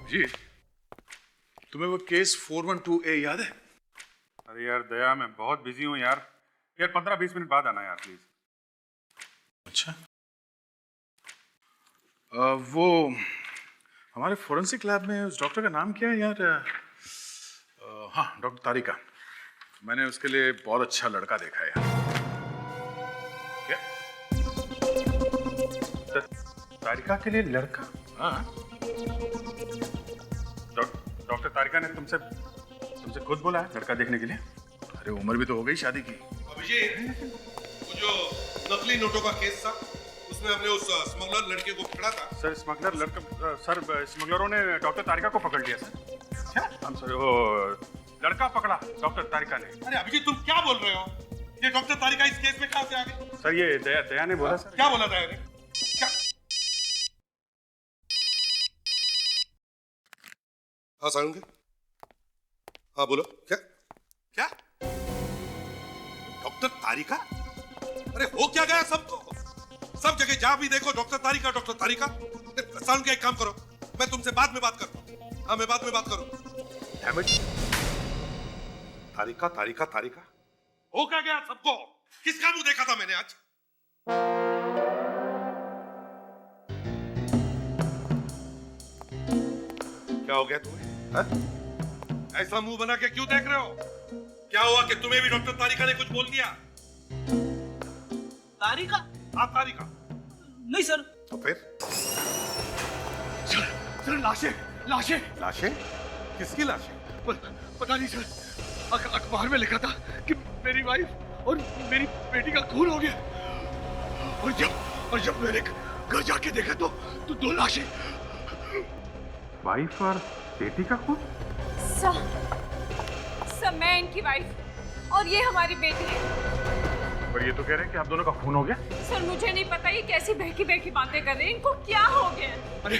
जी, तुम्हें वो case 412A याद है? अरे यार दया, मैं बहुत बिजी हूँ यार। 15-20 मिनट बाद आना यार प्लीज। अच्छा, वो हमारे फोरेंसिक लैब में उस डॉक्टर का नाम क्या है यार? हाँ, डॉक्टर तारिका। मैंने उसके लिए बहुत अच्छा लड़का देखा है यार। क्या? तारिका के लिए लड़का? हाँ, डॉक्टर तारिका ने तुमसे खुद बोला है लड़का देखने के लिए? अरे उम्र भी तो हो गई शादी की। अभिजीत, वो जो नकली नोटों का केस था उसमें हमने उस स्मगलर लड़के को पकड़ा था। सर स्मगलरों ने डॉक्टर तारिका को पकड़ लिया सर। क्या? हम सर वो लड़का पकड़ा डॉक्टर तारिका ने। अरे अभिजीत, तुम क्या बोल रहे हो? ये डॉक्टर तारिका इस केस में कहाँ से आ गई? सर ये दया ने बोला सर। क्या बोला था यार? क्या? हाँ सारंग, हाँ बोलो। क्या क्या डॉक्टर तारिका? अरे हो क्या गया सबको? सब जगह जहां भी देखो डॉक्टर तारिका, डॉक्टर तारिका। सारंग, एक काम करो, मैं तुमसे बाद में बात करता हूँ। हाँ, मैं बाद में बात करूँ। तारिका तारिका तारिका, हो क्या गया सबको? किसका मुंह देखा था मैंने आज? क्या हो गया तुम्हें? हा? ऐसा मुंह बना के क्यों देख रहे हो? क्या हुआ कि तुम्हें भी डॉक्टर तारिका ने कुछ बोल दिया? तारिका? हाँ तारिका। नहीं सर। तो फिर? सर लाशें लाशें लाशें? किसकी लाशें? पता नहीं सर, अखबार में लिखा था कि मेरी वाइफ और मेरी बेटी का खून हो गया। और जब मैंने घर जाके देखा तो दो लाशें। वाइफ और बेटी का खून? सर मैं इनकी वाइफ और ये हमारी बेटी है। पर ये तो कह रहे हैं कि आप दोनों का खून हो गया। सर मुझे नहीं पता ये कैसी बहकी बहकी बातें कर रहे हैं, इनको क्या हो गया? अरे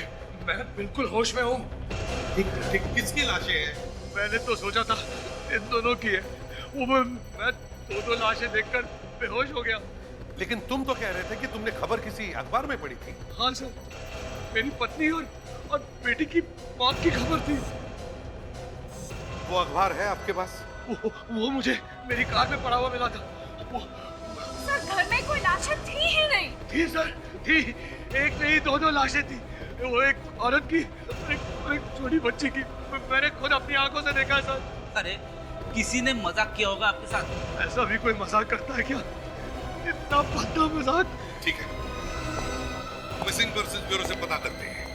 मैं बिल्कुल होश में हूँ। ठीक, किसकी लाशें हैं? मैंने तो सोचा था इन दोनों की है। वो मैं दो लाशें देखकर बेहोश हो गया। लेकिन तुम तो कह रहे थे कि तुमने खबर किसी अखबार में पढ़ी थी। हाँ सर, मेरी पत्नी और बेटी की मौत की खबर थी। वो अखबार है आपके पास? वो मुझे मेरी कार में पड़ा हुआ मिला था। सर घर में कोई लाशें थी ही नहीं। थी सर, थी। एक नहीं दो लाशें थी। वो एक औरत की और एक छोटी बच्ची की। मैंने खुद अपनी आंखों से देखा सर। अरे किसी ने मजाक किया होगा आपके साथ। ऐसा भी कोई मजाक करता है क्या? इतना भद्दा मजाक। ठीक है, मिसिंग पर्सन्स ब्यूरो से पता करते हैं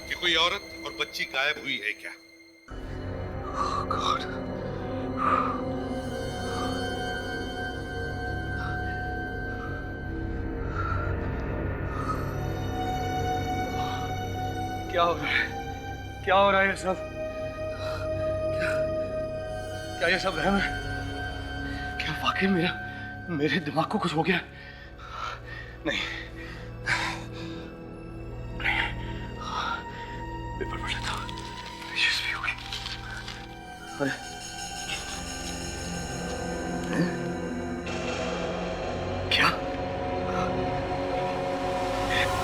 कि कोई औरत और बच्ची गायब हुई है क्या। Oh God. क्या हो रहा है? क्या हो रहा है ये सब? क्या ये सब रहम है? क्या वाकई मेरे दिमाग को कुछ हो गया? नहीं, पेपर पढ़ लेता हूँ। यशस्वी होगी। अरे क्या?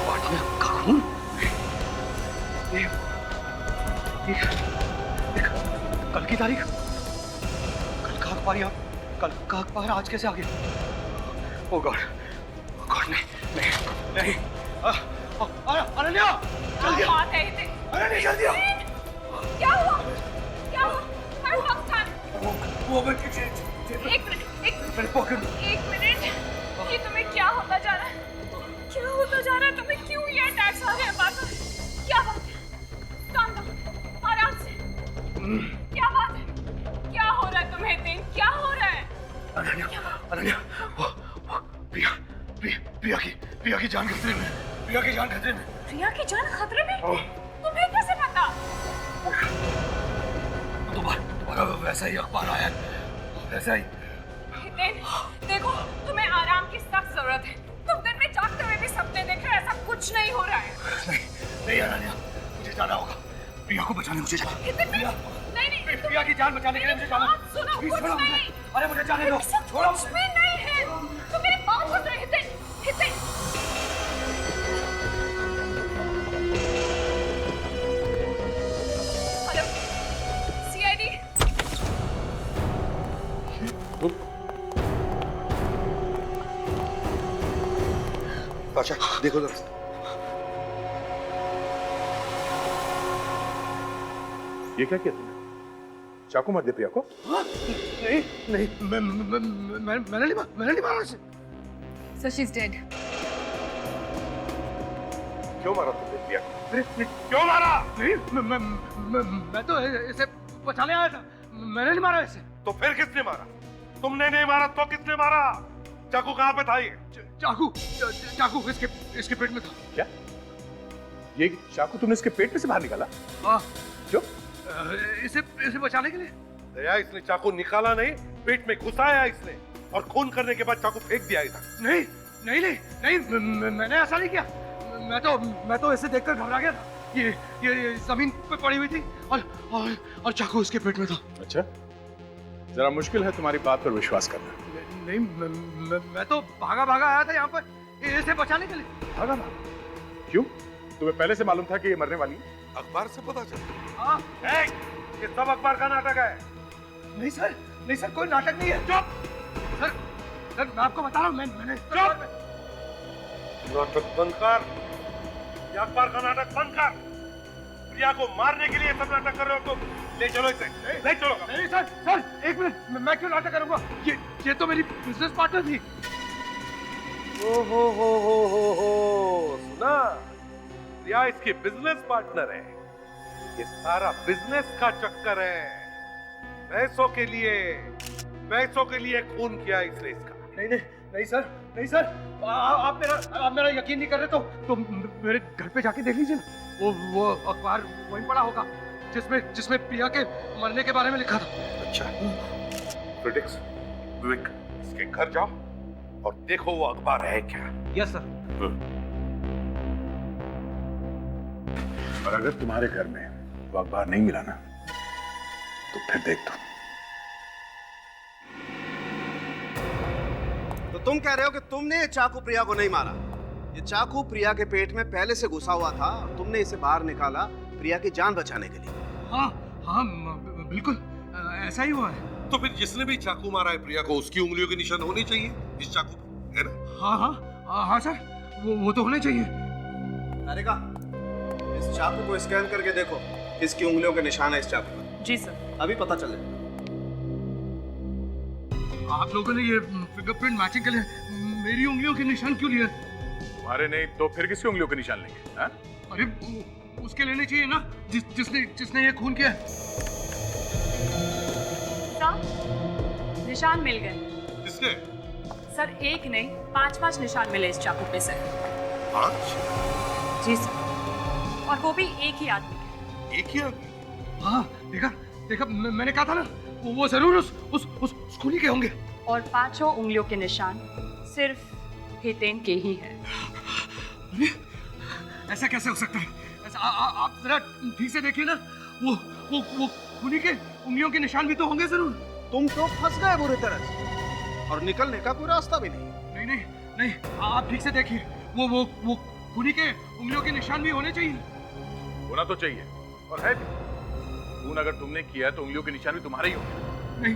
पार्टनर का खून? कल की तारीख? कल का अखबार यार, कल का अखबार आज कैसे आ गया? ओ गॉड, नहीं। अनन्या, जल्दी आ। अनन्या जल्दी आ। क्या हुआ? हर वक्त वो मैं एक मिनट ये तुम्हें क्या होता जा रहा है? तुम्हें क्यों ये अटैक्स आ रहे हैं? बात क्या बात है? काम आराम से। क्या बात है? क्या हो रहा है तुम्हें? दिन क्या हो रहा है? अनन्या, वो प्रिया की जान खतरे में। प्रिया की जान खतरे में? तुम्हें कैसे पता? दोबारा वैसा ही अखबार आया, वैसा ही। देखो तुम्हें आराम की सख्त जरूरत है। तुम दिन में जागते हुए भी सपने देख रहे हो, ऐसा कुछ नहीं हो रहा है। नहीं अनन्या, मुझे जाना होगा। प्रिया को बचाने मुझे जाना। नहीं प्रिया की जान बचाने के लिए मुझे जाना। सुनो, कुछ नहीं। अरे मुझे जाने दो। छोड़ो। कुछ भी नहीं है। तुम मेरी बात सुन रहे हितेन। आशा देखो जरा। ये क्या किया तुमने? चाकू मार दे प्रिया को? नहीं नहीं मैंने नहीं मारा उसे। Sir she is dead. क्यों मारा तुमने प्रिया को? क्यों मारा? नहीं मैं तो इसे बचाने आया था, मैंने नहीं मारा इसे। तो फिर किसने मारा? तुमने नहीं मारा तो किसने मारा? चाकू कहाँ पे था ये? चाकू इसके पेट में था। क्या? ये चाकू तुमने इसके पेट में से बाहर निकाला? हाँ, क्यों? इसे बचाने के लिए। दया, इसने चाकू निकाला नहीं, पेट में घुसाया इसने, और खून करने के बाद चाकू फेंक दिया इधर। नहीं, मैंने ऐसा नहीं किया। मैं तो इसे देखकर घबरा गया था। ये जमीन पे पड़ी हुई थी और चाकू इसके पेट में था। अच्छा, जरा मुश्किल है तुम्हारी बात पर विश्वास करना। नहीं, मैं तो भागा आया था यहाँ पर इसे बचाने के लिए। भागा? क्यों? तुम्हें पहले से मालूम था कि ये मरने वाली है? अखबार से पता चला? हाँ। ये सब अखबार का नाटक है। नहीं सर, कोई नाटक नहीं है। चुप। सर मैं आपको बता रहा हूँ, मैंने नाटक बंद कर। ये अखबार का नाटक बंद कर। प्रिया को मारने के लिए सब नाटक कर रहे हो तुम। ले चलो इसे। ले चलो। नहीं सर, एक मिनट, मैं क्यों नाटक करूंगा? ये तो मेरी बिजनेस पार्टनर थी। हो सुना? प्रिया इसकी बिजनेस पार्टनर है। ये सारा बिजनेस का चक्कर है। पैसों के लिए खून किया इसने इसका। नहीं सर, आप मेरा यकीन नहीं कर रहे तो मेरे घर पे जाके देख लीजिए ना। वो अखबार वहीं पड़ा होगा जिसमें प्रिया के मरने के बारे में लिखा था। अच्छा, क्रिटिक्स, विवेक, इसके घर जाओ और देखो वो अखबार है क्या। Yes sir. और अगर तुम्हारे घर में वो अखबार नहीं मिला ना, तो फिर देख तो तुम कह रहे हो कि तुमने ये चाकू प्रिया को नहीं मारा? ये चाकू प्रिया के पेट में पहले से घुसा हुआ था, तुमने इसे बाहर निकाला प्रिया की जान बचाने के लिए। हाँ, बिल्कुल ऐसा ही हुआ है। तो फिर जिसने भी चाकू मारा है प्रिया को, उसकी उंगलियों के निशान होने चाहिए इस चाकू पे, है ना? हाँ सर, वो तो होने चाहिए। तारिका, इस चाकू को स्कैन करके देखो किसकी उंगलियों के निशान है इस चाकू पर। जी सर। अभी पता चले। आप लोगों ने ये फिंगरप्रिंट मैचिंग के लिए मेरी उंगलियों के निशान क्यों लिए? तुम्हारे नहीं तो फिर किसकी उंगलियों के निशान लेंगे? हाँ? अरे उसके लेने चाहिए ना जिसने ये खून किया। साहब, निशान मिल गए। किसके? सर एक नहीं 5 निशान मिले इस चाकू पे से। 5? जी सर, और वो भी एक ही आदमी के। एक ही आदमी? हाँ, देखा मैंने कहा था ना, वो जरूर उस खूनी के होंगे। और 5 उंगलियों के निशान सिर्फ हितेन के ही हैं। ऐसा कैसे हो सकता है? ऐसा आप जरा ठीक से देखिए ना, वो खूनी के उंगलियों के निशान भी तो होंगे जरूर। तुम तो फंस गए बुरी तरह से, और निकलने का कोई रास्ता भी नहीं। नहीं, आप ठीक से देखिए, वो खूनी के उंगलियों के निशान भी होने चाहिए। होना तो चाहिए, और है भी। खून अगर तुमने किया है तो उंगलियों के निशान भी तुम्हारे ही होंगे। नहीं,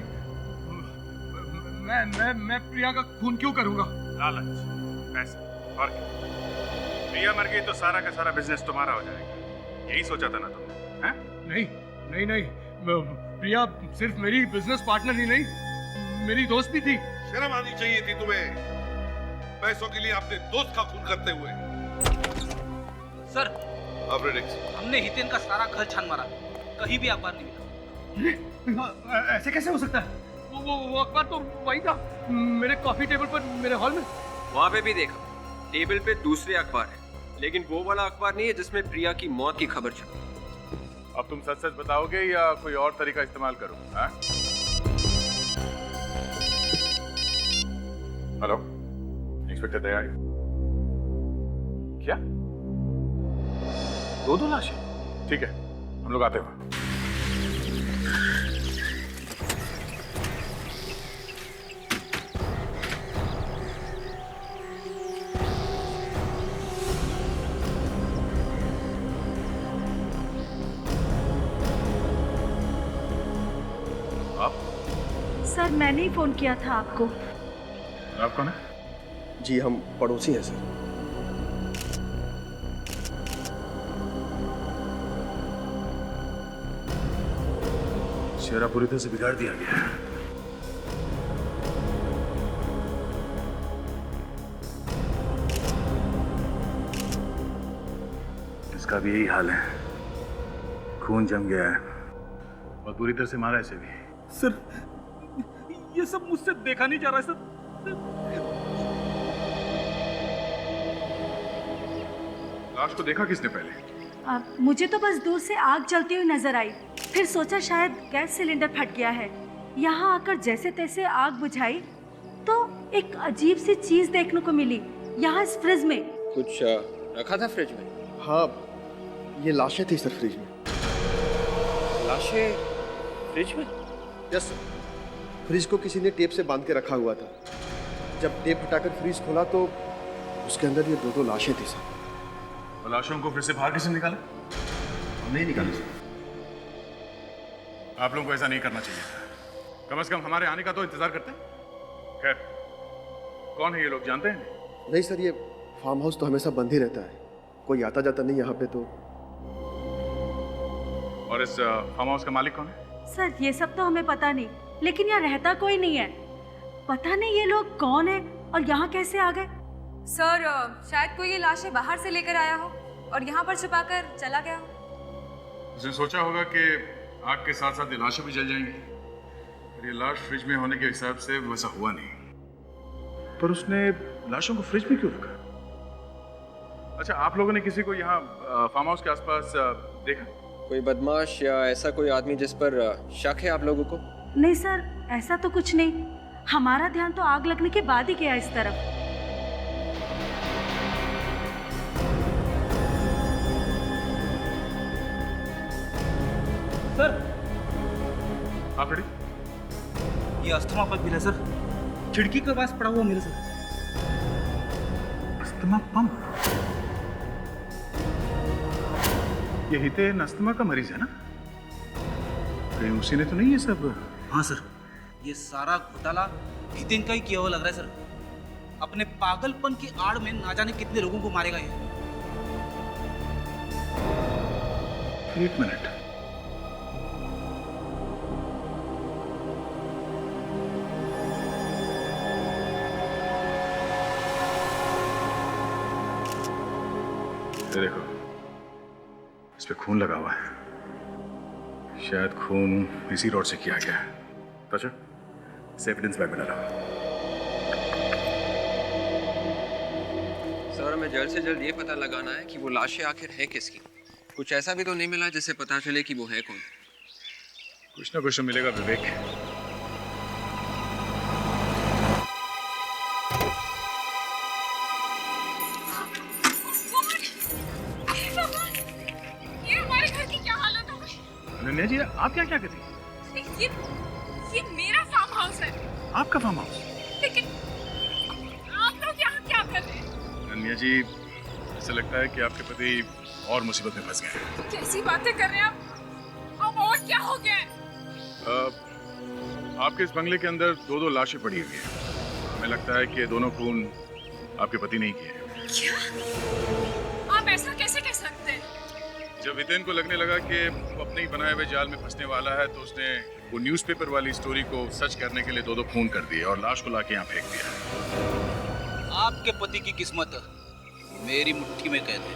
मैं प्रिया का खून क्यों करूंगा? लालच, पैसा और क्या? प्रिया मर गई तो सारा का सारा बिजनेस तुम्हारा हो जाएगा, यही सोचा था ना तुमने? हैं? नहीं, प्रिया सिर्फ मेरी बिजनेस पार्टनर ही नहीं, मेरी दोस्त भी थी। शर्म आनी चाहिए थी तुम्हें, पैसों के लिए अपने दोस्त का खून करते हुए। सर, हमने हमने हितेन का सारा घर छान मारा, कहीं भी अखबार नहीं मिला। ऐसे कैसे हो सकता है? वो अखबार तो वही था, मेरे कॉफी टेबल पर, मेरे हॉल में। वहाँ पे भी देखा, टेबल पे दूसरे अखबार है, लेकिन वो वाला अखबार नहीं है जिसमें प्रिया की मौत की खबर छपी। अब तुम सच सच बताओगे या कोई और तरीका इस्तेमाल करो? हाँ? हेलो, इंस्पेक्टर दया। क्या? 2 लाशें? ठीक है, हम लोग आते हैं। सर मैंने ही फोन किया था आपको। आप कौन है? जी हम पड़ोसी हैं सर। चेहरा पूरी तरह से बिगाड़ दिया गया है। इसका भी यही हाल है, खून जम गया है और पूरी तरह से मारा है इसे भी। सर ये सब मुझसे देखा नहीं जा रहा है सर। लाश को देखा किसने पहले? मुझे तो बस दूर से आग जलती हुई नजर आई, फिर सोचा शायद गैस सिलेंडर फट गया है। यहाँ आकर जैसे तैसे आग बुझाई तो एक अजीब सी चीज देखने को मिली यहाँ इस फ्रिज में। कुछ रखा था फ्रिज में? हाँ, ये लाशें थी सर फ्रिज में। लाशें फ्रिज में? यस सर, फ्रिज को किसी ने टेप से बांध के रखा हुआ था। जब टेप हटाकर फ्रिज खोला तो उसके अंदर ये दो लाशें थी सर। और लाशों को फिर से बाहर किसने निकाला? नहीं निकाली सर। आप लोगों को ऐसा नहीं करना चाहिए था, कम से कम हमारे आने का तो इंतजार करते। खैर, कौन है ये लोग, जानते हैं? नहीं सर, ये फार्म हाउस तो हमेशा बंद ही रहता है, कोई आता जाता नहीं यहाँ पे तो। और इस फार्म हाउस का मालिक कौन है? सर ये सब तो हमें पता नहीं, लेकिन यहाँ रहता कोई नहीं है। पता नहीं ये लोग कौन है और यहाँ कैसे आ गए। सर शायद कोई ये लाशें बाहर से लेकर आया हो और यहाँ पर छुपाकर चला गया हो। उसने सोचा होगा कि आग के साथ साथ ये लाशें भी जल जाएंगी। ये लाश फ्रिज में होने के हिसाब से वैसा हुआ नहीं, पर उसने लाशों को फ्रिज में क्यों रखा? अच्छा, आप लोगों ने किसी को यहाँ फार्म हाउस के आसपास देखा? कोई बदमाश या ऐसा कोई आदमी जिस पर शक है आप लोगों को? नहीं सर, ऐसा तो कुछ नहीं। हमारा ध्यान तो आग लगने के बाद ही गया इस तरफ। सर आप रेडी? ये अस्थमा पंप मिला सर, खिड़की के पास पड़ा हुआ मिला सर। Asthma pump? ये हितेन अस्थमा का मरीज है ना? कहीं उसी ने तो नहीं ये सब? हाँ सर, ये सारा घोटाला हितेन का ही किया हुआ लग रहा है सर। अपने पागलपन की आड़ में ना जाने कितने लोगों को मारेगा ये। एक मिनट, ये देखो, इस पे खून लगा हुआ है। शायद खून इसी रोड से किया गया है। तो चल, इसे एविडेंस बैग में डालो। सर हमें जल्द से जल्द ये पता लगाना है कि वो लाशें आखिर है किसकी। कुछ ऐसा भी तो नहीं मिला जिससे पता चले कि वो है कौन। कुछ ना कुछ तो मिलेगा विवेक। ये हमारे घर की क्या हालत हो गई? अनन्या जी, आप क्या क्या करती हैं? ये मेरा फार्म हाउस है। आपका फार्म हाउस? लेकिन आप लोग यहाँ क्या कर रहे हैं? अनन्या जी, ऐसा लगता है कि आपके पति और मुसीबत में फंस गए हैं। कैसी बातें कर रहे हैं आप? अब और क्या हो गया है? आपके इस बंगले के अंदर दो लाशें पड़ी हुई हैं। हमें लगता है कि ये दोनों खून आपके पति नहीं किए हैं। क्या? आप ऐसा कैसे कह सकते हैं? जब हितेन को लगने लगा कि वो अपने ही बनाए हुए जाल में फंसने वाला है, तो उसने वो न्यूज़पेपर वाली स्टोरी को सच करने के लिए दो खून कर दिए और लाश को लाके यहाँ फेंक दिया। आपके पति की किस्मत मेरी मुट्ठी में कैद है।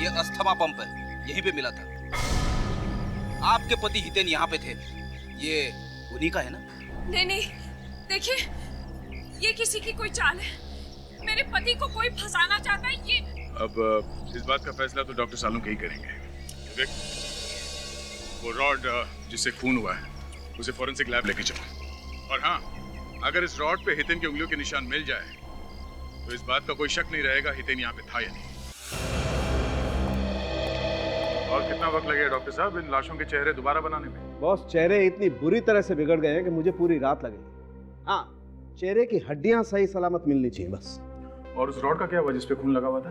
ये अस्थमा पंप है, यहीं पे मिला था। आपके पति हितेन यहाँ पे थे, ये उन्हीं का है ना? नहीं, देखिए, ये किसी की कोई चाल है। मेरे पति को कोई फंसाना चाहता है। ये अब इस बात का फैसला तो डॉक्टर सालूं के ही करेंगे। विवेक, वो रॉड जिससे खून हुआ है उसे फॉरेंसिक लैब लेके चलो। और हाँ, अगर इस रॉड पे हितेन की उंगलियों के निशान मिल जाए तो इस बात का कोई शक नहीं रहेगा हितेन यहाँ पे था या नहीं। और कितना वक्त लगेगा डॉक्टर साहब इन लाशों के चेहरे दोबारा बनाने में? बॉस, चेहरे इतनी बुरी तरह से बिगड़ गए हैं कि मुझे पूरी रात लगेगी। हाँ, चेहरे की हड्डियां सही सलामत मिलनी चाहिए बस। और उस रॉड का क्या हुआ जिस पे खून लगा हुआ था?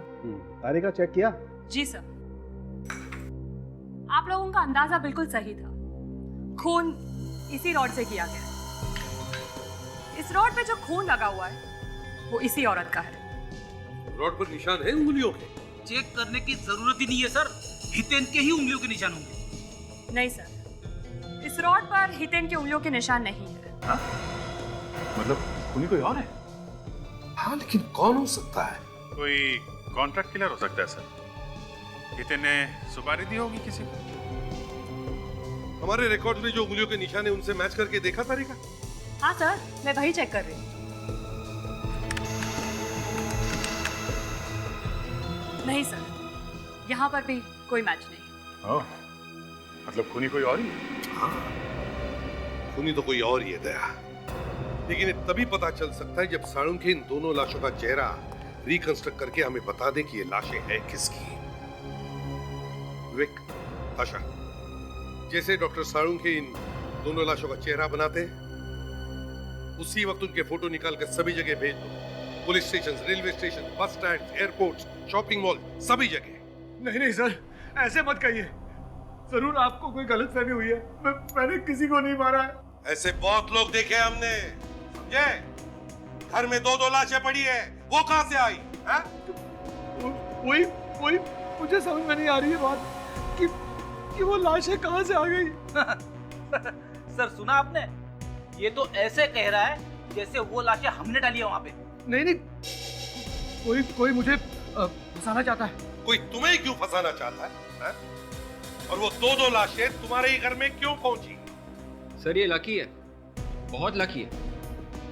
तारिका चेक किया? जी सर, आप लोगों का अंदाजा बिल्कुल सही था। खून इसी रॉड से किया गया है। इस रॉड पे जो खून लगा हुआ है वो इसी औरत का है। रोड पर निशान है उंगलियों के? चेक करने की जरूरत ही नहीं है सर, हितेन के ही उंगलियों के निशान होंगे। नहीं सर, इस रॉड पर हितेन की उंगलियों के निशान नहीं है। हाँ? मतलब खूनी कोई और है? हाँ, लेकिन कौन हो सकता है? कोई कॉन्ट्रैक्ट किलर हो सकता है सर। हितेन ने सुपारी दी होगी किसी को। हमारे रिकॉर्ड में जो उंगलियों के निशान है उनसे मैच करके देखा तरीका? हाँ सर, मैं वही चेक कर रही हूँ। नहीं सर, यहाँ पर भी कोई मैच नहीं। ओह, मतलब खूनी कोई और ही है? हाँ, खूनी तो कोई और ही है दया, लेकिन ये तभी पता चल सकता है जब साळुंखे इन दोनों लाशों का चेहरा रिकंस्ट्रक्ट करके हमें बता दे कि ये लाशें हैं किसकी। विक, आशा, जैसे डॉक्टर साळुंखे इन दोनों लाशों का चेहरा बनाते हैं, उसी वक्त उनके फोटो निकाल कर सभी जगह भेज दो। Police station, railway station, bus stand, airport, shopping mall, सभी जगह। नहीं नहीं सर, ऐसे मत कहिए। जरूर आपको कोई गलतफहमी हुई है। मैंने किसी को नहीं मारा है। ऐसे बहुत लोग देखे हमने, समझे? घर में 2-2 लाशें पड़ी है, वो कहां से आई? वही वही मुझे समझ में नहीं आ रही है बात कि वो लाशें कहां से आ गई। सर सुना आपने? ये तो ऐसे कह रहा है जैसे वो लाशें हमने डाली है वहां पे। नहीं, कोई मुझे फंसाना चाहता है। कोई तुम्हें क्यों फंसाना चाहता है? और वो 2-2 लाशें तुम्हारे ही घर में क्यों पहुंची? सर ये लकी है, बहुत लकी है।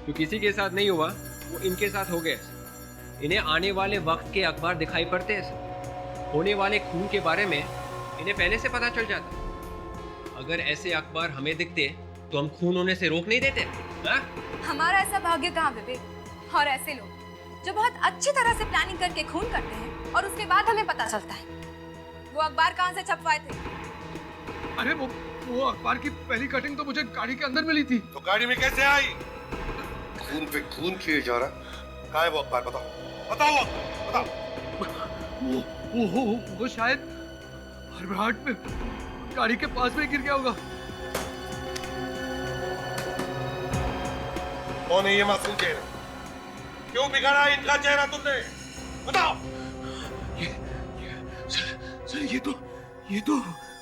जो किसी के साथ नहीं हुआ वो इनके साथ हो गया। इन्हें आने वाले वक्त के अखबार दिखाई पड़ते हैं सर। होने वाले खून के बारे में इन्हें पहले से पता चल जाता। अगर ऐसे अखबार हमें दिखते तो हम खून होने से रोक नहीं देते। हमारा ऐसा भाग्य कहाँ विवेक? और ऐसे लोग जो बहुत अच्छी तरह से प्लानिंग करके खून करते हैं और उसके बाद हमें पता चलता है। वो अखबार कहाँ से छपवाए थे? अरे वो अखबार की पहली कटिंग तो मुझे गाड़ी के अंदर मिली थी। तो गाड़ी में कैसे आई? खून पे खून किए जा रहा। कहाँ है वो अखबार? बताओ। वो शायद हड़बड़ाहट में गाड़ी के पास में गिर गया होगा। कौन है ये मासूम चेहरा? क्यों बिगाड़ा इनका चेहरा तुमने? बताओ। सर ये तो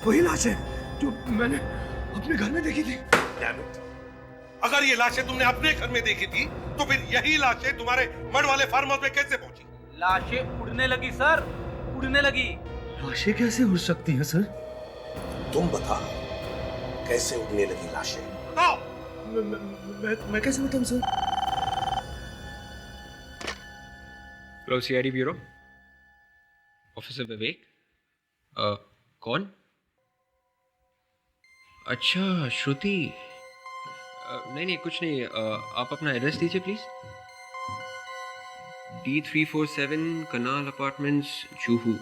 वही लाश है जो मैंने अपने घर में देखी थी। अगर ये लाशें तुमने अपने घर में देखी थी तो फिर यही लाशें तुम्हारे मड वाले फार्म हाउस में कैसे पहुंची? लाशें उड़ने लगी सर, उड़ने लगी। लाशें कैसे उड़ सकती हैं सर? तुम बताओ, कैसे उड़ने लगी लाशें? बताओ। मैं कैसे बताऊं sir? Hello CID bureau, officer Vivek. कौन? अच्छा श्रुति। नहीं कुछ नहीं। आप अपना एड्रेस दीजिए please. D347 kanal apartments, Juhu.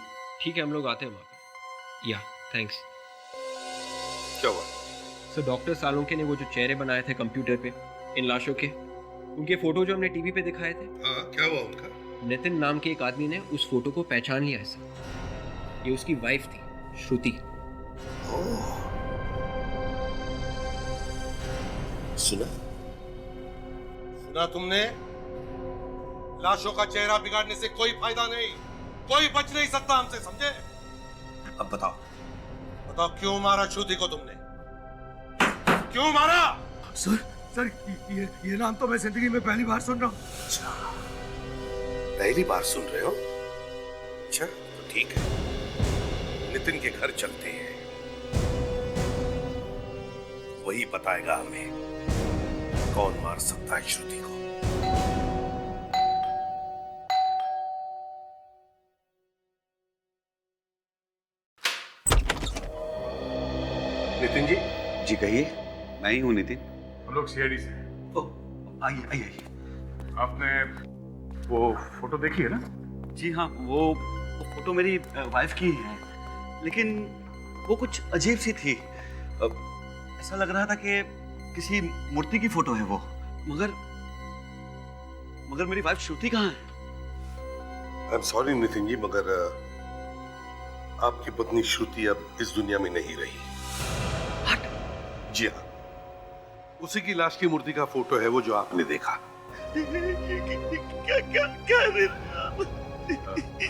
ठीक है, हम लोग आते हैं वहाँ पर। या थैंक्स। क्या हुआ? सर डॉक्टर साळुंखे ने वो जो चेहरे बनाए थे कंप्यूटर पे इन लाशों के, उनके फोटो जो हमने टीवी पे दिखाए थे। हाँ, क्या हुआ उनका? नितिन नाम के एक आदमी ने उस फोटो को पहचान लिया है सर। ये उसकी वाइफ थी, श्रुति। सुना तुमने? लाशों का चेहरा बिगाड़ने से कोई फायदा नहीं, कोई बच नहीं सकता हमसे, समझे? अब बताओ क्यों मारा श्रुति को तुमने? क्यों मारा? सर ये नाम तो मैं जिंदगी में पहली बार सुन रहा हूँ। अच्छा, पहली बार सुन रहे हो? अच्छा तो ठीक है, नितिन के घर चलते हैं, वही बताएगा हमें कौन मार सकता है श्रुति को। नितिन जी कहिए। मैं ही हूँ नितिन। हम लोग सीआईडी से हैं। आइए। आपने वो फोटो देखी है ना? जी हाँ, वो फोटो मेरी वाइफ की है, लेकिन वो कुछ अजीब सी थी। ऐसा लग रहा था कि किसी मूर्ति की फोटो है वो। मगर मेरी वाइफ श्रुति कहाँ है? I am sorry Nitin ji, मगर आपकी पत्नी श्रुति अब इस दुनिया में नहीं रही। जी हाँ, उसी की लाश की मूर्ति का फोटो है वो जो आपने देखा। क्या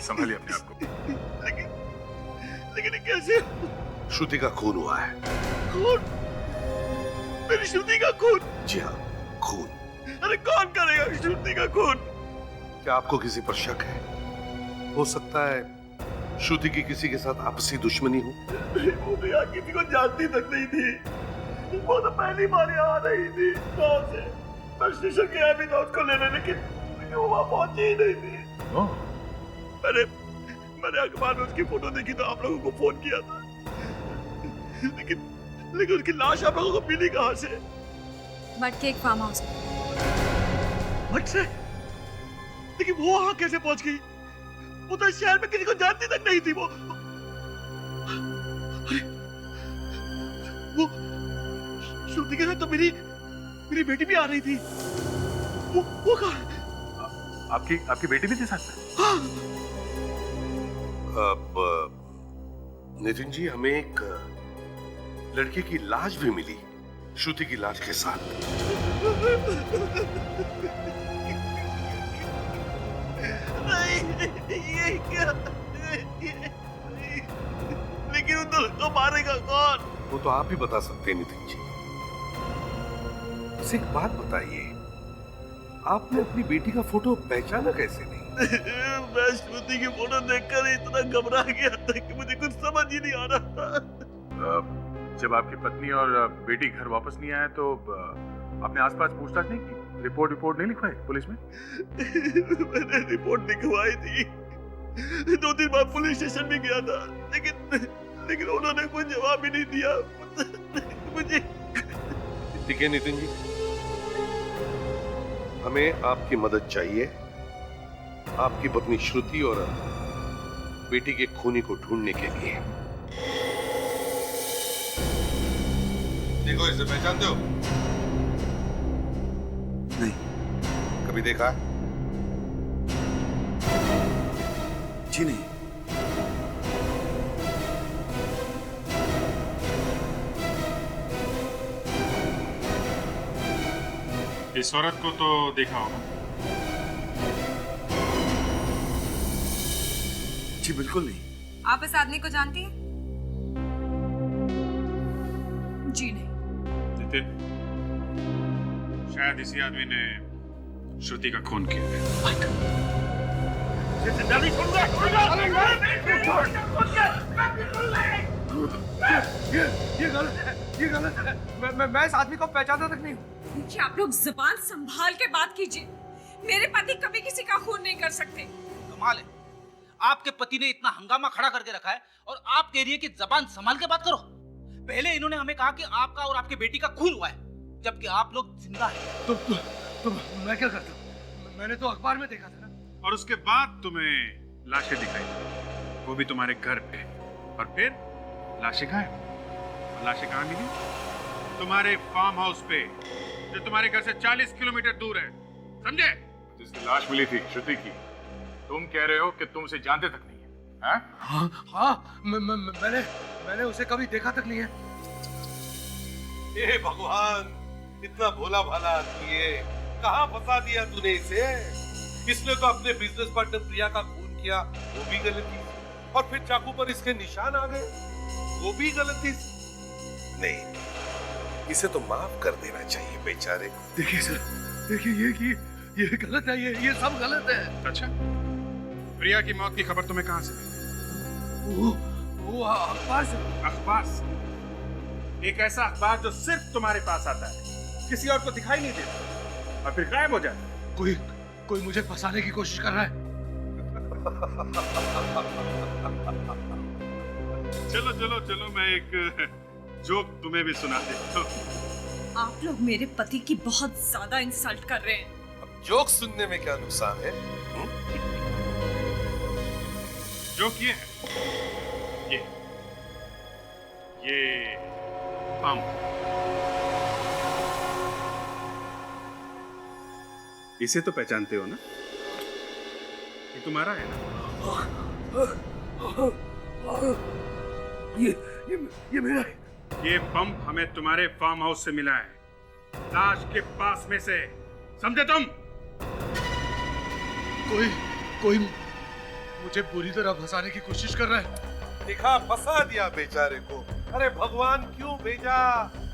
संभालिए अपने आप को। लेकिन कैसे? श्रुति का खून हुआ है। खून? मेरी श्रुति का खून? जी हाँ, खून। अरे कौन करेगा श्रुति का खून? क्या आपको किसी पर शक है? हो सकता है श्रुति की किसी के साथ आपसी दुश्मनी हो। वो तो यहाँ किसी को जानती तक नहीं थी। वो तो पहली बार यहाँ आ रही थी गाँव से। मैं स्टेशन गया भी था उसको लेने, लेकिन वो वहाँ पहुंची ही नहीं थी। मैंने अखबार में उसकी फोटो देखी तो आप लोगों को फोन किया था, लेकिन उसकी लाश आप लोगों को मिली कहाँ से? मट के एक फार्म हाउस। मट से? लेकिन वो वहाँ कैसे पहुंच गई? वो तो शहर में किसी को जानती तक नहीं थी। वो श्रुति के साथ तो मेरी बेटी भी आ रही थी। वो कहाँ? आपकी बेटी भी थी साथ में? हाँ। नितिन जी, हमें एक लड़के की लाश भी मिली श्रुति की लाश के साथ। नहीं, ये क्या? लेकिन उन दोनों को मारेगा कौन? वो तो आप ही बता सकते हैं नितिन जी। एक बात बताइए, आपने अपनी बेटी का फोटो पहचाना कैसे नहीं? मैं श्रुति की फोटो देखकर इतना घबरा गया था कि मुझे कुछ समझ ही नहीं आ रहा था। जब आपकी पत्नी और बेटी घर वापस नहीं आए तो आपने आसपास पूछताछ नहीं की? रिपोर्ट नहीं लिखवाई पुलिस में? मैंने रिपोर्ट लिखवाई थी, 2-3 बार पुलिस स्टेशन भी गया था, लेकिन उन्होंने कोई जवाब ही नहीं दिया मुझे। ठीक है नितिन जी, हमें आपकी मदद चाहिए आपकी पत्नी श्रुति और बेटी के खूनी को ढूंढने के लिए। देखो, इसे पहचानते हो? नहीं। कभी देखा? जी नहीं। इस औरत को तो देखा होगा। जी बिल्कुल नहीं। आप इस आदमी को जानती हैं? जी नहीं। नितिन, शायद इसी आदमी ने श्रुति का खून किया है। ये गलत है। मैं इस आदमी को पहचानता तक नहीं हूँ। देखिए, आप लोग जुबान संभाल के बात कीजिए। मेरे पति कभी किसी का खून नहीं कर सकते। कमाल है, आपके पति ने इतना हंगामा खड़ा करके रखा है और आप कह रही है कि जबान संभाल के बात करो। पहले इन्होंने हमें कहा कि आपका और आपके बेटी का खून हुआ है, जबकि आप लोग जिंदा हैं। तो मैं क्या करता हूँ? मैंने तो अखबार में देखा था ना। और उसके बाद तुम्हें लाशें दिखाई, वो भी तुम्हारे घर पे, और फिर लाशें गायब। और लाशें कहाँ मिली? तुम्हारे फार्म हाउस पे, जो तुम्हारे घर से 40 किलोमीटर दूर है, समझे? जिसकी लाश मिली थी श्रुति की, तुम कह रहे हो कि तुम उसे जानते तक नहीं है? हाँ, मैंने उसे कभी देखा तक नहीं है। हे भगवान, इतना भोला भाला आदमी है, कहाँ फंसा दिया तूने इसे? इसने तो अपने बिजनेस पार्टनर प्रिया का खून किया, वो भी गलती, और फिर चाकू पर इसके निशान आ गए, वो भी गलती। नहीं, इसे तो माफ कर देना चाहिए बेचारे। देखिए सर, देखिए ये गलत है, ये सब गलत है। अच्छा, प्रिया की मौत की खबर तुम्हें कहाँ से मिली? वो अखबार से। अखबार से? एक ऐसा अखबार जो सिर्फ तुम्हारे पास आता है, किसी और को दिखाई नहीं देता, और फिर गायब हो जाता है। कोई मुझे फंसाने की कोशिश कर रहा है। चलो, मैं एक जोक तुम्हें भी सुना देता हूँ। आप लोग मेरे पति की बहुत ज्यादा इंसल्ट कर रहे हैं। अब जोक सुनने में क्या नुकसान है? जोक ये है, ये पंप, इसे तो पहचानते हो ना? ये तुम्हारा है ना? ये मेरा है। ये पंप हमें तुम्हारे फार्म हाउस से मिला है, लाश के पास में से, समझे तुम? कोई मुझे बुरी तरह फंसाने की कोशिश कर रहा है। दिखा, फंसा दिया बेचारे को। अरे भगवान क्यों भेजा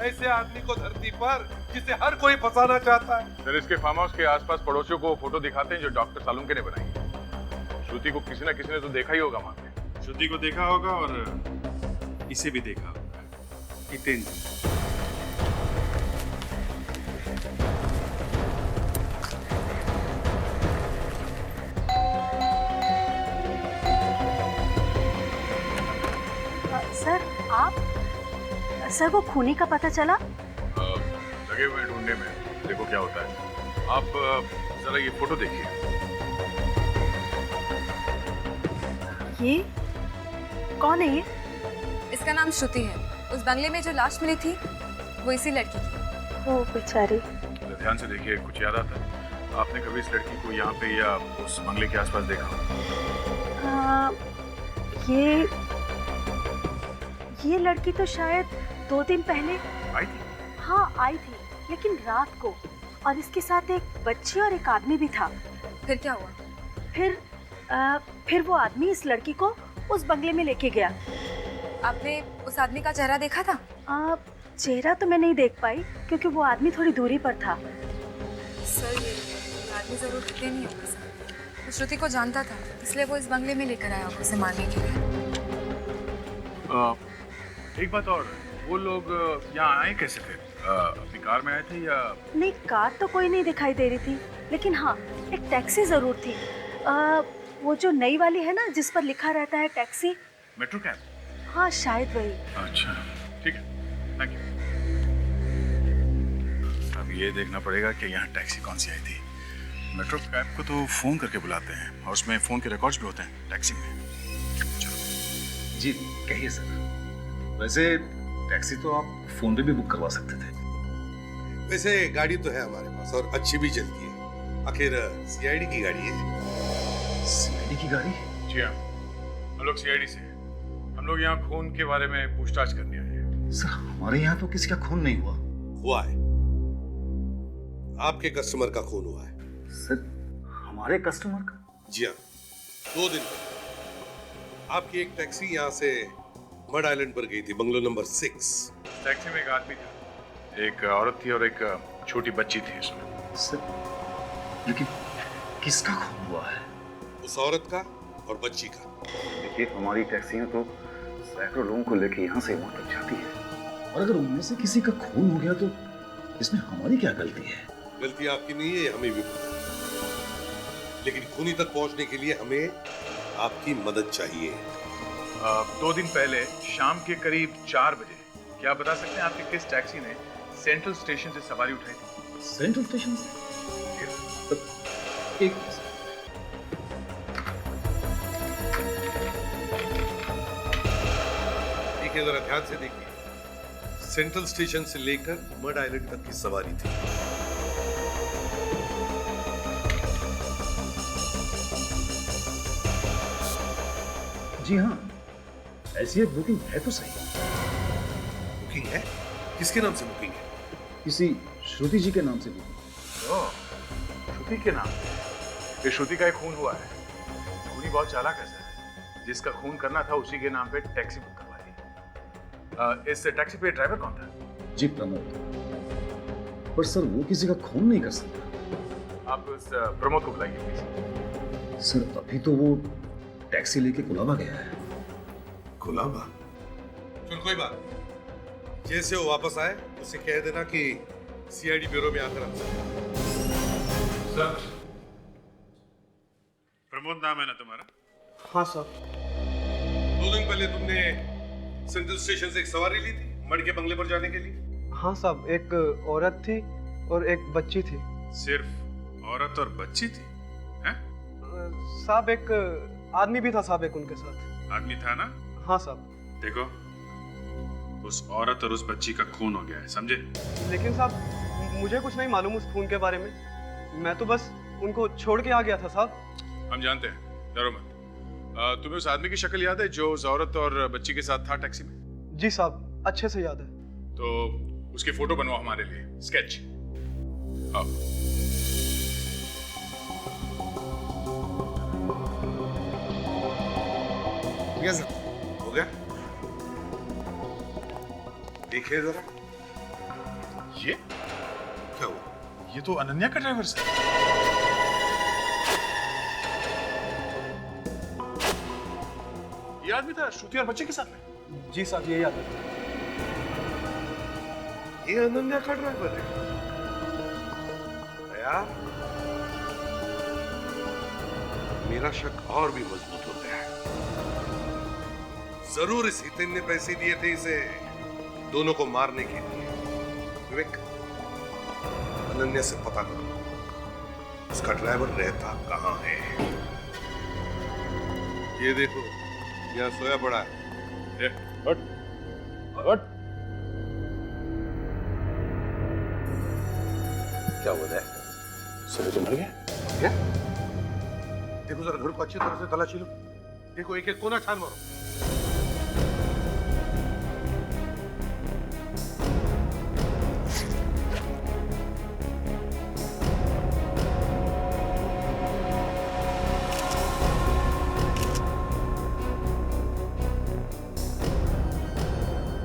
ऐसे आदमी को धरती पर जिसे हर कोई फंसाना चाहता है। सर, इसके फार्म हाउस के आसपास पड़ोसियों को फोटो दिखाते हैं जो डॉक्टर सालुंके ने बनाई है। श्रुति को किसी न किसी ने तो देखा ही होगा वहां पे। श्रुति को देखा होगा और इसे भी देखा होगा, हितेंद्र। सर आप सर वो खूनी का पता चला? लगे हुए ढूंढने में, देखो क्या होता है। आप जरा ये फोटो देखिए। ये कौन है ये? इसका नाम श्रुति है। उस बंगले में जो लाश मिली थी वो इसी लड़की की। ओ बेचारी। तो ध्यान से देखिए, कुछ याद आता है? आपने कभी इस लड़की को यहाँ पे या उस बंगले के आसपास देखा? ये लड़की तो शायद 2 दिन पहले आई थी। हाँ आई थी, लेकिन रात को, और इसके साथ एक बच्ची और एक आदमी भी था। फिर क्या हुआ? फिर वो आदमी इस लड़की को उस बंगले में लेके गया। आपने उस आदमी का चेहरा देखा था? चेहरा तो मैं नहीं देख पाई क्योंकि वो आदमी थोड़ी दूरी पर था। सर ये आदमी जरूर कितने नहीं होगा सर। वो श्रुति को जानता था, इसलिए वो इस बंगले में लेकर आया उसे मारने के लिए। एक बात और, वो लोग यहाँ आए कैसे थे? अपनी कार में आए थे या? नहीं, कार तो कोई नहीं दिखाई दे रही थी, लेकिन हाँ एक टैक्सी जरूर थी। वो जो नई वाली है ना जिस पर लिखा रहता है टैक्सी। Metro cab? हाँ शायद वही। अच्छा ठीक है, थैंक यू। अब ये देखना पड़ेगा कि यहाँ टैक्सी कौन सी आई थी। मेट्रो कैब को तो फोन करके बुलाते हैं और उसमें फोन के रिकॉर्ड्स भी होते हैं टैक्सी में। चलो। जी कहिए सर। वैसे टैक्सी तो आप फोन पे भी बुक करवा सकते थे। वैसे गाड़ी तो है हमारे पास और अच्छी भी चलती है। आखिर सीआईडी की गाड़ी है। सीआईडी की गाड़ी? जी हाँ, हम लोग सीआईडी से। हम लोग यहाँ खून के बारे में पूछताछ करने आए हैं। सर हमारे यहाँ तो किसी का खून नहीं हुआ। हुआ है, आपके कस्टमर का खून हुआ है। सर हमारे कस्टमर का? जी हाँ, 2 दिन पहले आपकी एक टैक्सी यहाँ से मड आइलैंड पर गई थी, बंगलो नंबर 6। टैक्सी में एक आदमी था, एक औरत थी और एक छोटी बच्ची थी इसमें। सर लेकिन किसका खून हुआ है? उस औरत का और बच्ची का। देखिए हमारी टैक्सियां तो सैकड़ों लोगों को लेके यहाँ से वहाँ तक जाती है, और अगर उनमें से किसी का खून हो गया तो इसमें हमारी क्या गलती है? गलती आपकी नहीं है, हमें भी पता है। लेकिन खूनी तक पहुंचने के लिए हमें आपकी मदद चाहिए। 2 दिन पहले शाम के करीब 4 बजे, क्या आप बता सकते हैं आपकी किस टैक्सी ने सेंट्रल स्टेशन से सवारी उठाई थी? सेंट्रल स्टेशन से? एक देखिए, जरा ध्यान से देखिए। सेंट्रल स्टेशन से लेकर मड आइलैंड तक की सवारी थी। जी हाँ, ऐसी एक बुकिंग है तो सही। बुकिंग है? किसके नाम से बुकिंग है? किसी श्रुति जी के नाम से बुकिंग। ओह, श्रुति के नाम? ये श्रुति का एक खून हुआ है। खूनी बहुत चालाक है सर, जिसका खून करना था उसी के नाम पे टैक्सी बुक करवा दी। इस टैक्सी पे ड्राइवर कौन था? जी प्रमोद। पर सर वो किसी का खून नहीं कर सकता। आप उस प्रमोद को बुलाइए प्लीज। सर अभी तो वो टैक्सी लेके कुलाबा गया है। कुलाबा? चल कोई बात नहीं, जैसे वो वापस आए उसे कह देना कि सीआईडी ब्यूरो में आकर हमसे। सर प्रमोद नाम है ना तुम्हारा? हाँ सर। 2 दिन पहले तुमने सेंट्रल स्टेशन से एक सवारी ली थी मड के बंगले पर जाने के लिए? हाँ साहब, एक औरत थी और एक बच्ची थी। सिर्फ औरत और बच्ची थी? हैं? साहब एक आदमी भी था साहब, एक उनके साथ। आदमी था ना? हाँ साहब। देखो उस औरत और उस बच्ची का खून हो गया है, समझे? लेकिन साहब मुझे कुछ नहीं मालूम उस खून के बारे में। मैं तो बस उनको छोड़ के आ गया था साहब। हम जानते हैं, डरो मत। तुम्हें उस आदमी की शक्ल याद है जो उस औरत और बच्ची के साथ था टैक्सी में? जी साहब, अच्छे से याद है। तो उसकी फोटो बनवाओ हमारे लिए, स्केच। आओ। हो गया? देखिए जरा। ये क्या हुआ? ये तो अनन्या का ड्राइवर सर। ये आदमी था श्रुति और बच्चे के साथ में। जी साहब, यही आदमी। ये अनन्या का ड्राइवर है। दया, मेरा शक और भी मजबूत हो गया है। जरूर इस हितेन ने पैसे दिए थे इसे दोनों को मारने के लिए। विवेक, अनन्या से पता करो उसका ड्राइवर रहता कहां है। ये देखो, यहाँ सोया पड़ा है। हट, हट। क्या हो रहा है? सुबह तो मर गया। क्या? देखो जरा घर को अच्छी तरह से तलाशी लो। देखो एक एक कोना छान मारो।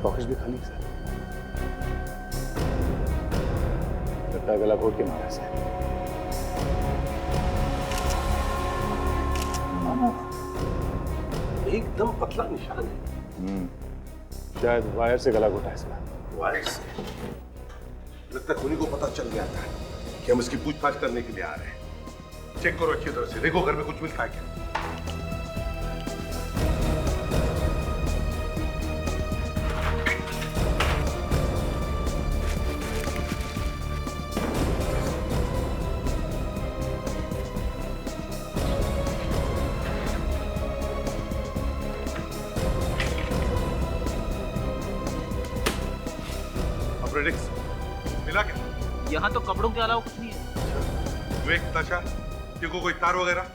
पॉकेट भी खाली सर। लगता है गला घोट के मारा से। एकदम पतला निशान है। शायद वायर से गला घोटा है इसका। वायर से? लगता है खूनी को पता चल गया था कि हम इसकी पूछताछ करने के लिए आ रहे हैं। चेक करो अच्छी तरह से, देखो घर में कुछ मिलता है क्या। मिला क्या? यहाँ तो कपड़ों के अलावा कुछ नहीं है। विवेक, ताशा, देखो कोई तार वगैरह?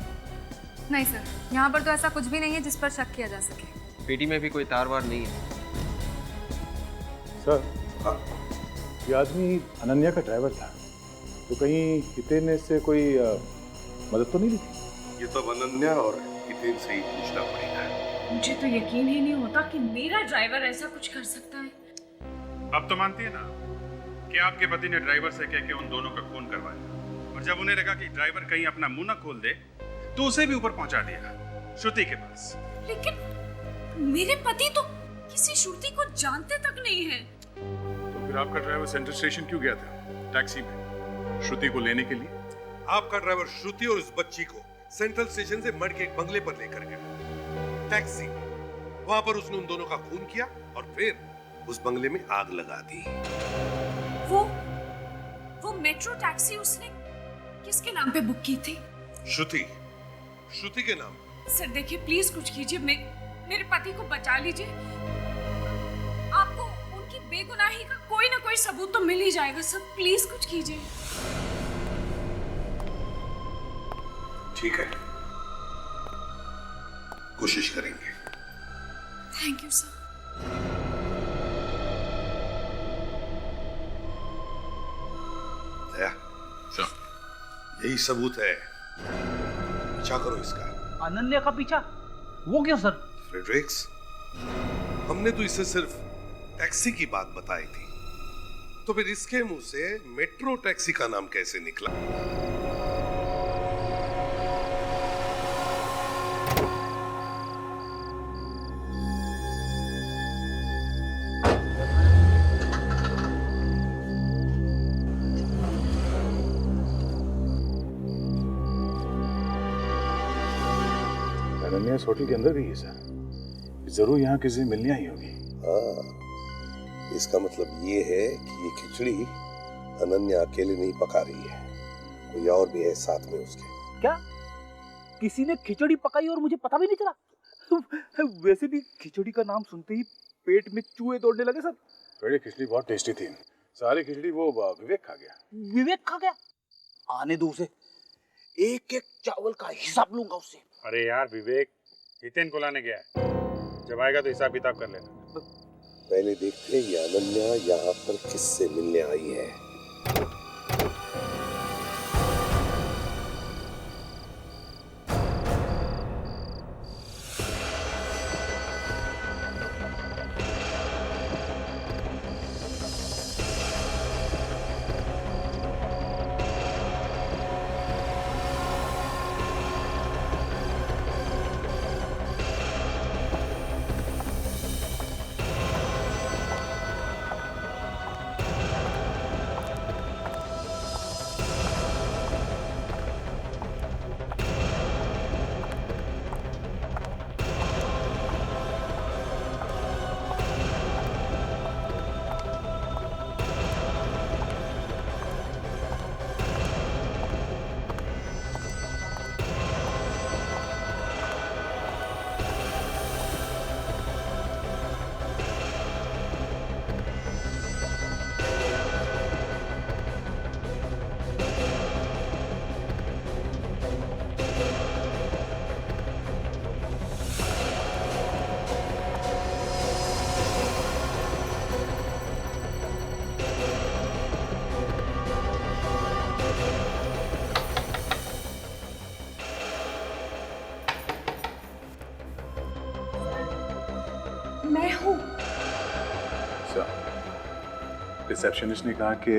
नहीं सर, यहाँ पर तो ऐसा कुछ भी नहीं है जिस पर शक किया जा सके। पेटी में भी कोई तार वार नहीं है। सर, ये आदमी अनन्या का ड्राइवर था, तो कहीं हितेन ने इससे कोई मदद तो नहीं ली थी? ये तो अनन्या और हितेन से ही पूछना पड़ेगा। मुझे तो यकीन ही नहीं होता कि मेरा ड्राइवर ऐसा कुछ कर सकता है। अब तो मानती है ना कि आपके पति ने ड्राइवर से कह के उन दोनों का खून करवाया, और जब उन्हें लगा कि ड्राइवर कहीं अपना मुंह न खोल दे तो उसे भी ऊपर पहुंचा दिया श्रुति के पास। लेकिन मेरे पति तो किसी श्रुति को जानते तक नहीं है। तो फिर आपका ड्राइवर सेंट्रल स्टेशन क्यों गया था टैक्सी में श्रुति को लेने के लिए? आपका ड्राइवर श्रुति और उस बच्ची को सेंट्रल स्टेशन से मड के एक बंगले पर लेकर गया टैक्सी। वहां पर उसने उन दोनों का खून किया और फिर उस बंगले में आग लगा दी। वो मेट्रो टैक्सी उसने किसके नाम पे बुक की थी? श्रुति के नाम। सर देखिए, प्लीज कुछ कीजिए, मेरे पति को बचा लीजिए। आपको उनकी बेगुनाही का कोई ना कोई सबूत तो मिल ही जाएगा सर, प्लीज कुछ कीजिए। ठीक है, कोशिश करेंगे। Thank you sir. दया, यही सबूत है, पीछा करो इसका। अनन्या का पीछा? वो क्यों सर? फ्रेडरिक्स, हमने तो इसे सिर्फ टैक्सी की बात बताई थी, तो फिर इसके मुंह से मेट्रो टैक्सी का नाम कैसे निकला? अनन्या इस होटल के अंदर गई है सर। जरूर यहाँ किसी से मिलने आई होगी। हाँ, इसका मतलब ये है कि ये खिचड़ी अनन्या अकेले नहीं पका रही है, कोई और भी है साथ में उसके। क्या किसी ने खिचड़ी पकाई और मुझे पता भी नहीं चला? वैसे भी खिचड़ी का नाम सुनते ही पेट में चूहे दौड़ने लगे सर। बड़ी खिचड़ी बहुत टेस्टी थी। सारी खिचड़ी वो विवेक खा गया। विवेक खा गया? आने दो उसे, एक एक चावल का हिसाब लूंगा उससे। अरे यार, विवेक हितेन को लाने गया है, जब आएगा तो हिसाब किताब कर लेना। पहले देखते हैं ये अनन्या यहाँ पर किससे मिलने आई है। मैं हूँ। रिसेप्शनिस्ट ने कहा कि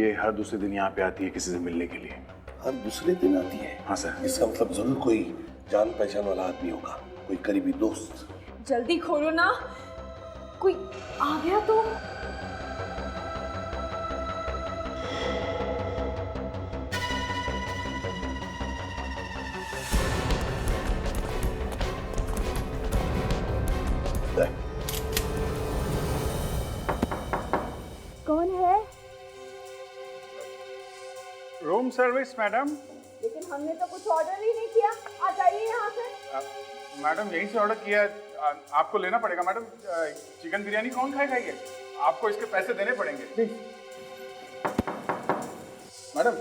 ये हर दूसरे दिन यहाँ पे आती है किसी से मिलने के लिए। हर दूसरे दिन आती है? हाँ सर। इसका मतलब जरूर कोई जान पहचान वाला आदमी होगा, कोई करीबी दोस्त। जल्दी खोलो ना, कोई आ गया तो। कौन है? Room service madam. लेकिन हमने तो कुछ ऑर्डर ही नहीं किया। आ जाइए यहाँ से। मैडम यहीं से ऑर्डर किया, आपको लेना पड़ेगा मैडम। चिकन बिरयानी कौन खाएगा ये? आपको इसके पैसे देने पड़ेंगे। मैडम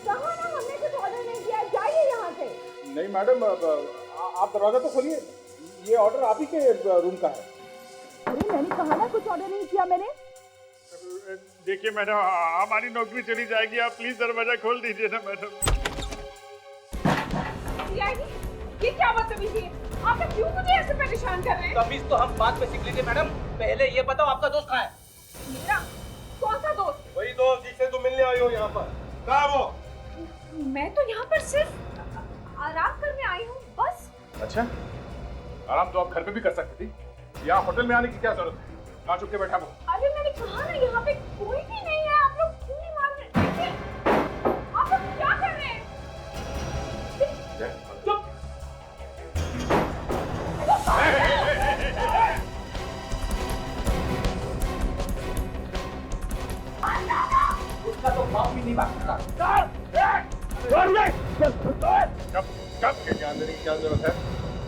कहा ना हमने कुछ ऑर्डर नहीं किया, जाइए यहाँ से। नहीं मैडम, आप दरवाजा तो खोलिए, ये ऑर्डर आप ही के रूम का है। अरे मैंने कहा ना कुछ ऑर्डर नहीं किया मैंने। देखिए मैडम, हमारी नौकरी चली जाएगी, आप प्लीज दरवाजा खोल दीजिए ना मैडम। ये क्या बदतमीजी है? आप क्यों मुझे ऐसे परेशान कर रहे हैं? तमीज तो हम बाद में सीख लेंगे मैडम, पहले ये बताओ आपका दोस्त कहाँ है? मेरा कौन सा दोस्त? वही दोस्त जिससे तुम मिलने आई हो यहाँ पर। कहाँ है वो? मैं तो यहाँ पर सिर्फ आराम करने आई हूँ, बस। अच्छा, आराम तो आप घर पे भी कर सकती थी, यहाँ होटल में आने की क्या जरूरत है? कहाँ चुप के बैठा वो? अरे मैंने कहा ना यहाँ पे कोई भी नहीं है, आप लोग क्यों नहीं मान रहे? देखिए, आप लोग क्या कर रहे हैं? चुप! उसका तो बाप भी नहीं बात करता। कब के अंदर की क्या जरूरत है?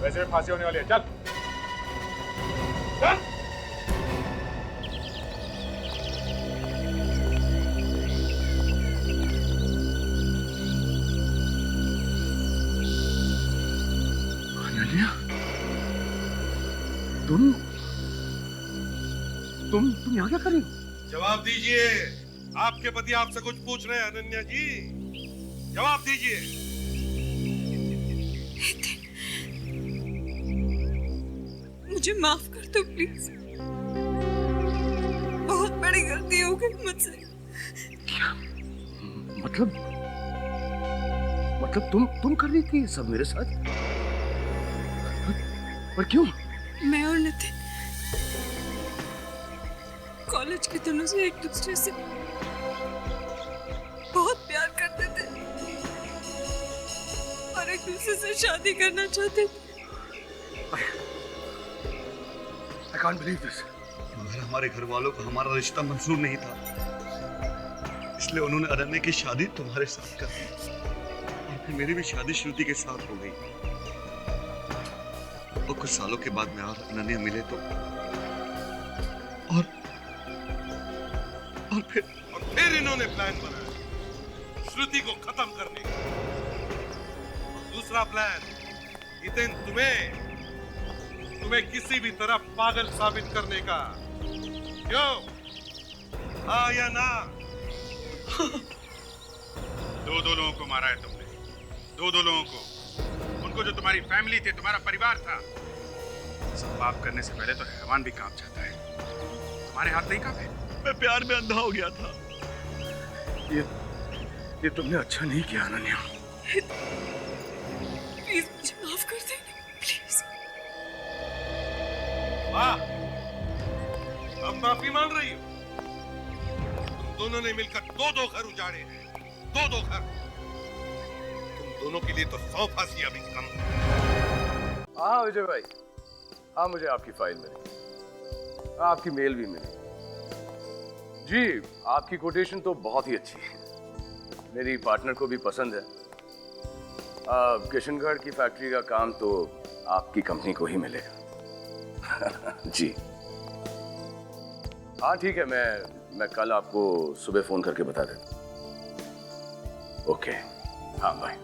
वैसे भी फांसी होने वाली है, चल चल। तुम यहाँ क्या कर रही हो? जवाब दीजिए, आपके पति आपसे कुछ पूछ रहे हैं अनन्या जी, जवाब दीजिए। मुझे माफ कर दो प्लीज, बहुत बड़ी गलती हो गई मुझसे। मतलब तुम कर रही थी सब मेरे साथ? पर क्यों? मैं और नितिन कॉलेज के दिनों से एक दूसरे से बहुत प्यार करते थे और एक दूसरे से शादी करना चाहते थे। I can't believe this. मगर हमारे घर वालों को हमारा रिश्ता मंजूर नहीं था, इसलिए उन्होंने अनन्या की शादी तुम्हारे साथ कर दी और फिर मेरी भी शादी श्रुति के साथ हो गई। और कुछ सालों के बाद मैं और अनन्या मिले तो और फिर इन्होंने प्लान बनाया श्रुति को खत्म करने का। दूसरा प्लान, नितिन तुम्हें किसी भी तरह पागल साबित करने का। क्यों? हाँ या ना? दो लोगों को मारा है तुमने, दो लोगों को, उनको जो तुम्हारी फैमिली थे, तुम्हारा परिवार था। सब पाप करने से पहले तो हैवान भी कांप जाता है, तुम्हारे हाथ नहीं कांपे? मैं प्यार में अंधा हो गया था। ये तुमने अच्छा नहीं किया अनन्या। प्लीज मुझे माफ कर दे, प्लीज। वाह, अब माफी मांग रही हो? तुम दोनों ने मिलकर दो घर उजाड़े हैं, दो घर। तुम दोनों के लिए तो 100 फांसियां भी कम। हाँ विजय भाई, हाँ मुझे आपकी फाइल मिली, आपकी मेल भी मिली। जी, आपकी कोटेशन तो बहुत ही अच्छी है, मेरी पार्टनर को भी पसंद है। किशनगढ़ की फैक्ट्री का काम तो आपकी कंपनी को ही मिलेगा। जी हाँ ठीक है, मैं कल आपको सुबह फोन करके बता देता। ओके, हाँ बाय।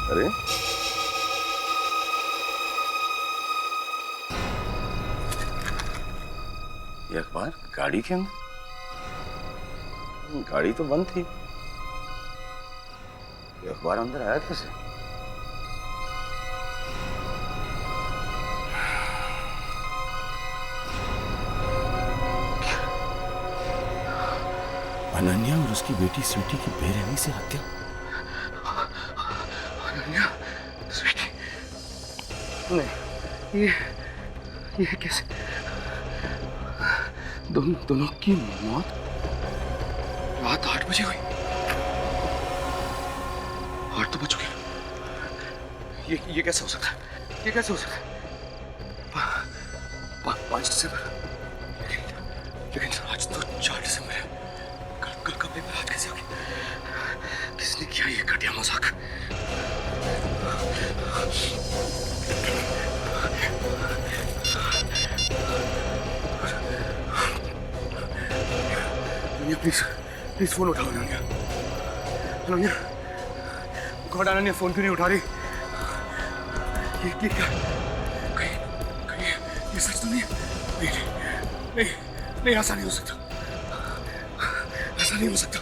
अरे ये अखबार गाड़ी के अंदर? गाड़ी तो बंद थी। ये अखबार अंदर आया कैसे? अनन्या और उसकी बेटी स्वीटी की बेरहमी से हत्या। अनन्या, स्वीटी, नहीं, ये कैसे? दोनों की मौत रात 8 बजे हुई। 8 तो बज चुके। ये कैसे हो सकता है? ये कैसे हो सकता है? 5 दिसंबर, लेकिन आज तो 4 दिसंबर है। कल का पेपर आज कैसे आ गया? किसने किया ये घटिया मजाक? प्लीज फोन उठाओ अनन्या। अनन्या, गॉड, अनन्या फोन क्यों नहीं उठा रही? ये क्या? कहीं ये सच तो नहीं? नहीं, ऐसा नहीं हो सकता। ऐसा नहीं हो सकता।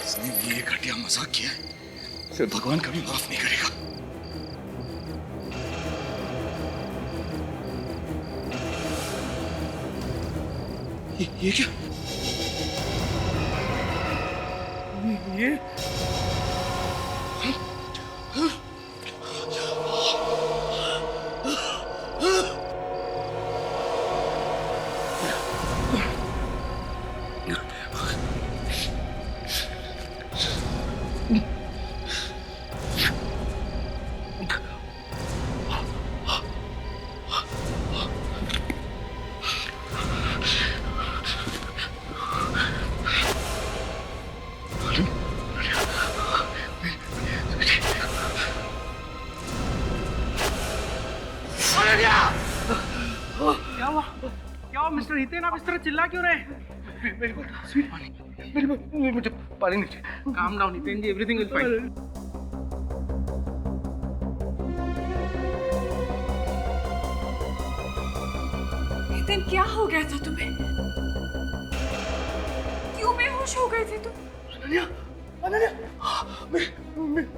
इसने भी ये घटिया मजाक किया है, फिर भगवान कभी माफ नहीं करेगा। ये क्या? ये क्या मिस्टर हितेन, आप इस तरह चिल्ला क्यों रहे? मेरी बात, स्वीट पानी, मुझे पानी नहीं चाहिए। Calm down Hiten ji, everything will fine. Hiten, क्या हो गया था तुम्हें? क्यों बेहोश हो गए थे तुम? अनन्या,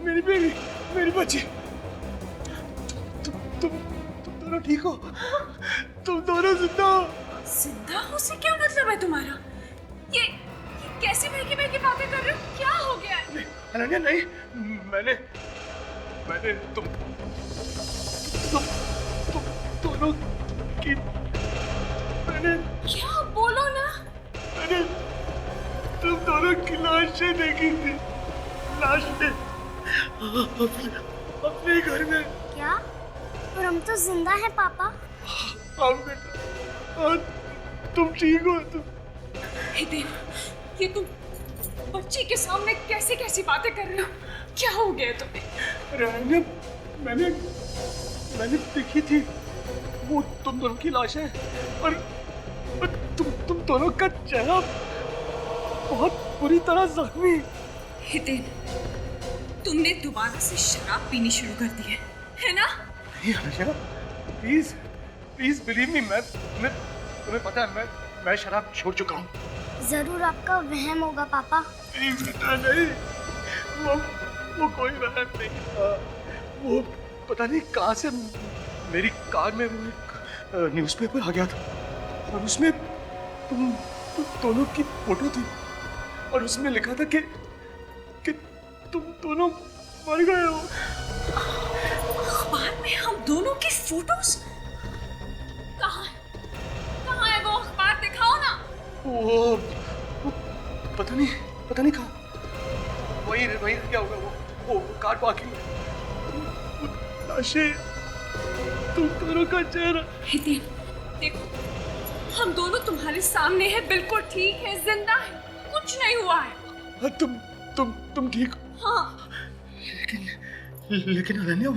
मेरी बेबी, मेरी बच्ची, तुम दोनों ठीक हो? तुम दोनों जिंदा हो? जिंदा हो से क्या मतलब है तुम्हारा? ये कैसी महकी महकी बातें कर रहे हो? क्या हो गया है? अनन्या, नहीं, मैंने तुम दोनों की, मैंने, क्या बोलो ना? मैंने तुम दोनों की लाशें देखी थी। लाशें अपने घर में। क्या? और हम तो जिंदा हैं पापा। हाँ बेटा, तुम ठीक हो? तुम हितेन, ये तुम बच्ची के सामने कैसी कैसी बातें कर रहे हो? क्या हो गया तुम्हें? अनन्या, मैंने देखी थी वो तुम दोनों की लाशें, और तुम दोनों का चेहरा बहुत बुरी तरह जख्मी। हितेन, तुमने दोबारा से शराब पीनी शुरू कर दी है ना? नहीं अनन्या, प्लीज बिलीव मी, मैं तुम्हें पता है, मैं शराब छोड़ चुका हूँ। जरूर आपका वहम होगा पापा। नहीं बेटा, नहीं, वो कोई वहम नहीं था। वो पता नहीं कहाँ से मेरी कार में वो एक न्यूज़पेपर आ गया था, और उसमें तुम दोनों की फोटो थी, और उसमें लिखा था कि तुम दोनों मर गए हो। अखबार में हम दोनों की फोटोज? कहाँ है वो अखबार? दिखाओ ना। वो पता नहीं कहाँ। वही क्या होगा, वो कार पार्किंग में। लाशें, तुम दोनों का चेहरा। हितेन, देखो, हम दोनों तुम्हारे सामने हैं, बिल्कुल ठीक है, जिंदा है, कुछ नहीं हुआ है। तुम ठीक? हाँ। लेकिन अनन्या,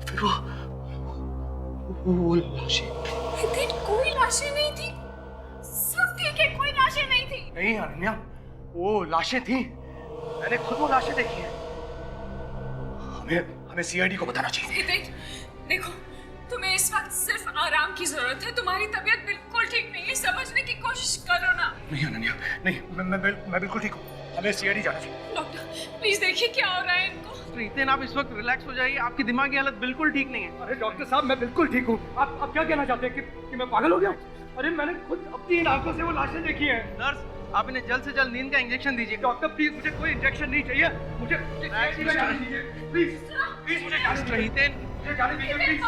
फिर वो लाशें। हितेन, कोई लाशें नहीं थी, सब ठीक है, कोई लाशें नहीं थी। नहीं अनन्या, वो लाशें थी, मैंने खुद वो लाशें देखी हैं। हमें सीआईडी को बताना चाहिए। हितेन, देखो, तुम्हें इस वक्त सिर्फ आराम की जरूरत है। तुम्हारी तबीयत बिल्कुल ठीक नहीं है, समझने की कोशिश करो ना। नहीं अनन्या, नहीं, मैं बिल्कुल ठीक हूँ। हमें सीआईडी जाना चाहिए। डॉक्टर प्लीज देखिए क्या हो रहा है इनको। हितेन, आप इस वक्त रिलैक्स हो जाइए, आपकी दिमागी हालत बिल्कुल ठीक नहीं है। अरे डॉक्टर साहब, मैं बिल्कुल ठीक हूँ। आप क्या कहना चाहते हैं कि मैं पागल हो गया? अरे मैंने खुद अपनी आंखों से वो लाशें देखी हैं। नर्स, आप इन्हें जल्द से जल्द नींद का इंजेक्शन दीजिए। डॉक्टर प्लीज, मुझे कोई इंजेक्शन नहीं चाहिए। मुझे प्लीज मुझे जाने दीजिए। प्लीज मुझे जाने दीजिए। हितेन, मुझे जाने दीजिए प्लीज।